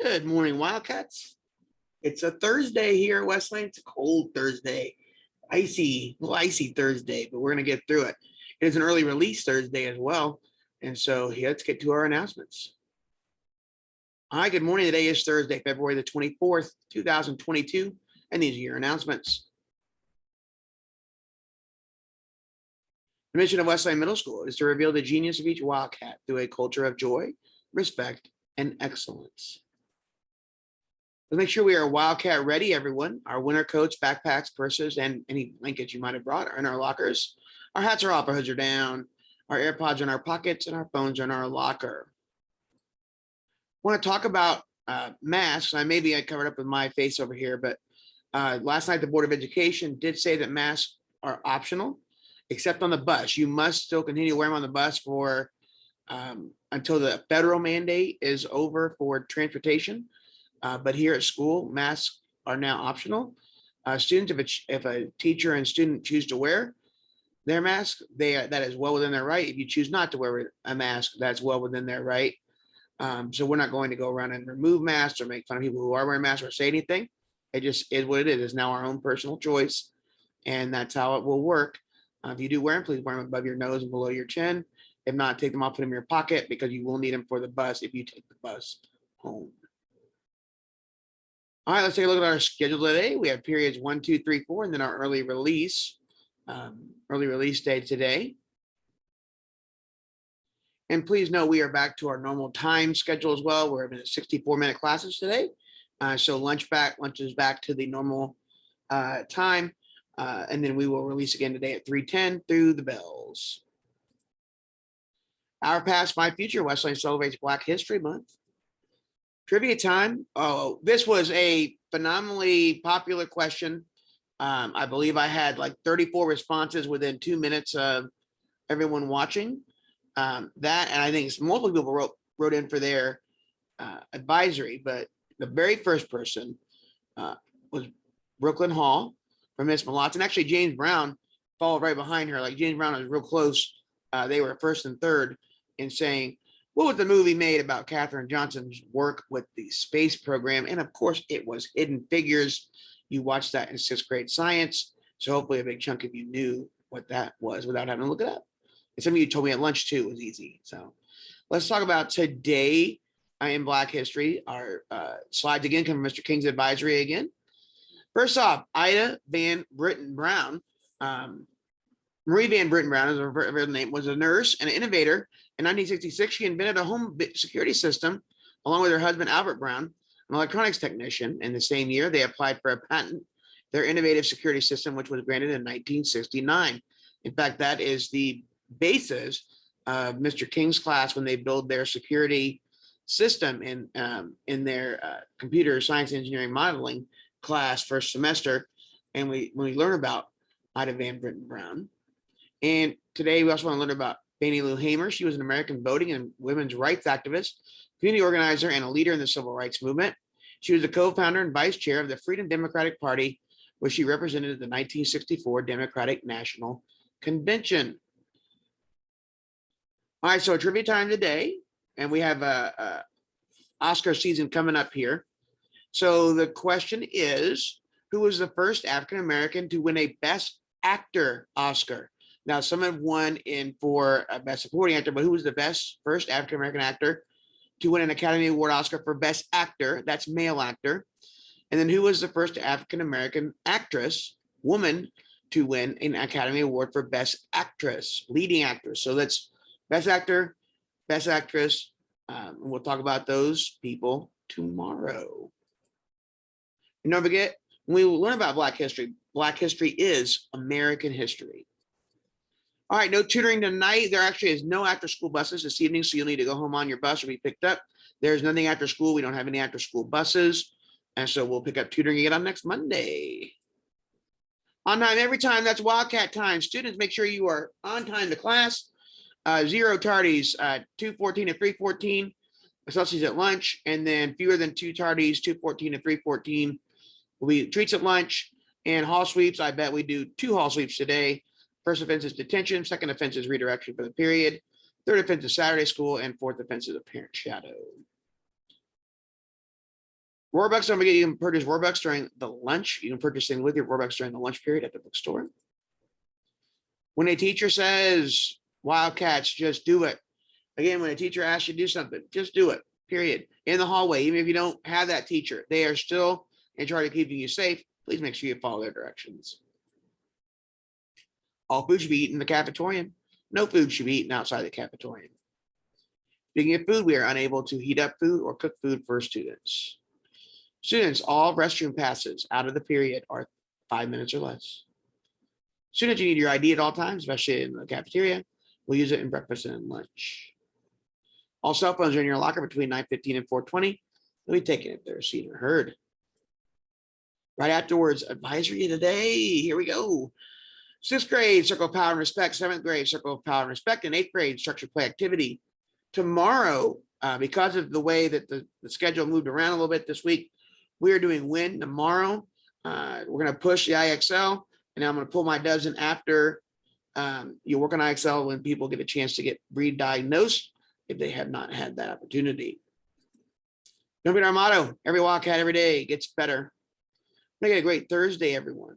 Good morning, Wildcats. It's a Thursday here at Westlake. It's a cold Thursday, icy Thursday, but we're going to get through it. It is an early release Thursday as well. And so let's get to our announcements. Hi, good morning. Today is Thursday, February the 24th, 2022, and these are your announcements. The mission of Westlake Middle School is to reveal the genius of each Wildcat through a culture of joy, respect, and excellence. Let's make sure we are Wildcat ready, everyone. Our winter coats, backpacks, purses, and any blankets you might have brought are in our lockers. Our hats are off, our hoods are down, our AirPods are in our pockets, and our phones are in our locker. I want to talk about masks. I covered up with my face over here, but last night the Board of Education did say that masks are optional, except on the bus. You must still continue to wear them on the bus for until the federal mandate is over for transportation. But here at school, masks are now optional. Students, if a teacher and student choose to wear their mask, that is well within their right. If you choose not to wear a mask, that's well within their right. So we're not going to go around and remove masks or make fun of people who are wearing masks or say anything. It just is what it is. It's now our own personal choice, and that's how it will work. If you do wear them, please wear them above your nose and below your chin. If not, take them off, put them in your pocket, because you will need them for the bus if you take the bus home. All right, let's take a look at our schedule today. We have periods 1, 2, 3, 4, and then our early release day today. And please know we are back to our normal time schedule as well. We're having 64-minute classes today. So lunch is back to the normal time. And then we will release again today at 3:10 through the bells. Our Past, My Future, Westlake celebrates Black History Month. Trivia time. Oh, this was a phenomenally popular question. I believe I had like 34 responses within 2 minutes of everyone watching that. And I think multiple people wrote in for their advisory, but the very first person was Brooklyn Hall from Miss Malotz. And actually James Brown followed right behind her. Like James Brown was real close. They were first and third in saying, what was the movie made about Katherine Johnson's work with the space program? And of course, it was Hidden Figures. You watched that in 6th grade science. So hopefully a big chunk of you knew what that was without having to look it up. And some of you told me at lunch too, it was easy. So let's talk about today in Black history. Our slides again come from Mr. King's advisory again. First off, Ida Van Brittan Brown. Marie Van Brittan Brown, as her real name, was a nurse and an innovator. In 1966, she invented a home security system along with her husband, Albert Brown, an electronics technician. In the same year, they applied for a patent, their innovative security system, which was granted in 1969. In fact, that is the basis of Mr. King's class when they build their security system in their computer science engineering modeling class first semester. And when we learn about Ida Van Brittan Brown. And today we also want to learn about Fannie Lou Hamer. She was an American voting and women's rights activist, community organizer, and a leader in the civil rights movement. She was the co-founder and vice chair of the Freedom Democratic Party, where she represented the 1964 Democratic National Convention. All right, so trivia time today, and we have Oscar season coming up here. So the question is, who was the first African-American to win a Best Actor Oscar? Now, some have won for Best Supporting Actor, but who was the first African-American actor to win an Academy Award Oscar for Best Actor? That's male actor. And then who was the first African-American actress, woman, to win an Academy Award for Best Actress, leading actress? So that's Best Actor, Best Actress. And we'll talk about those people tomorrow. And don't forget, when we learn about Black history is American history. All right, no tutoring tonight. There actually is no after school buses this evening, so you'll need to go home on your bus or be picked up. There's nothing after school. We don't have any after school buses. And so we'll pick up tutoring again on next Monday. On time, every time, that's Wildcat time. Students, make sure you are on time to class. 0 tardies, 2:14 and 3:14. Associates at lunch, and then fewer than 2 tardies, 2:14 and 3:14. Will be treats at lunch and hall sweeps. I bet we do 2 hall sweeps today. First offense is detention. Second offense is redirection for the period. Third offense is Saturday school. And fourth offense is a parent shadow. Roarbucks, don't forget you can purchase Roarbucks during the lunch. You can purchase things with your Roarbucks during the lunch period at the bookstore. When a teacher says, Wildcats, just do it. Again, when a teacher asks you to do something, just do it, period. In the hallway, even if you don't have that teacher, they are still in charge of keeping you safe. Please make sure you follow their directions. All food should be eaten in the cafeteria. No food should be eaten outside the cafeteria. Speaking of food, we are unable to heat up food or cook food for students. Students, all restroom passes out of the period are 5 minutes or less. Students, you need your ID at all times, especially in the cafeteria. We'll use it in breakfast and lunch. All cell phones are in your locker between 9:15 and 4:20. They'll be taken if they're seen or heard. Right afterwards, advisory today. Here we go. 6th grade, circle of power and respect. 7th grade, circle of power and respect. And 8th grade, structured play activity. Tomorrow, because of the way that the schedule moved around a little bit this week, we are doing WIN tomorrow. We're going to push the IXL, and I'm going to pull my dozen after you work on IXL when people get a chance to get re-diagnosed if they have not had that opportunity. Don't forget our motto, every Wildcat every day gets better. Make it a great Thursday, everyone.